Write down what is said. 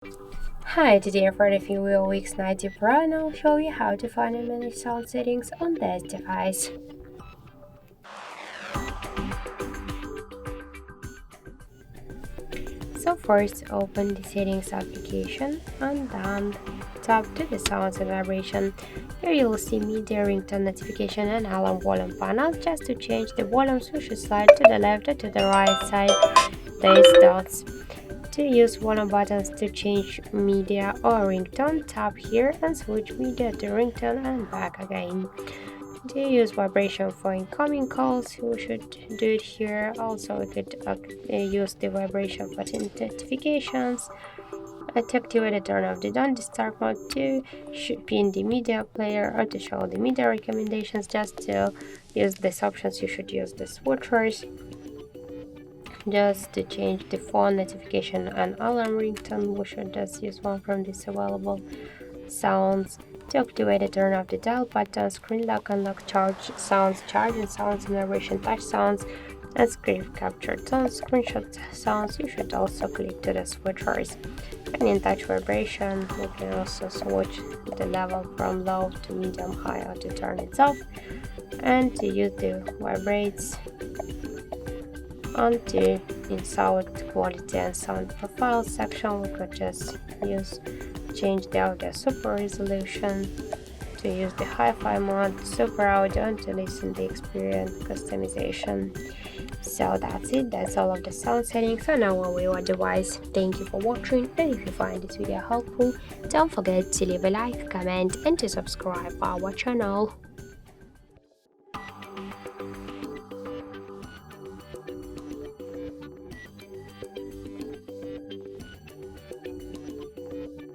Hi, today I'm for the VIVO X90 Pro and I'll show you how to find and manage sound settings on this device. So first open the settings application and then tap to the sounds and vibration. Here you will see media, ringtone, notification and alarm volume panel. Just to change the volumes we should slide to the left or to the right side these dots. To use volume buttons to change media or ringtone, tap here and switch media to ringtone and back again. To use vibration for incoming calls, we should do it here. Also, we could use the vibration for notifications. To activate the turn off the don't disturb mode, to pin the media player or to show the media recommendations. Just to use these options, you should use the switchers. Just to change the phone notification and alarm ringtone, we should just use one from these available sounds. To activate it, turn off the dial button, screen lock, unlock, charge and sounds, vibration, touch sounds, and screen capture tones, screenshot sounds. You should also click to the switchers. And in touch vibration, we can also switch the level from low to medium high or to turn it off. And to use the vibrates onto in sound quality and sound profile section, we could just change the audio super resolution, to use the hi-fi mode, super audio, and to listen the experience customization. So that's it, that's all of the sound settings on our your device. Thank you for watching, and if you find this video helpful, don't forget to leave a like, comment and to subscribe our channel.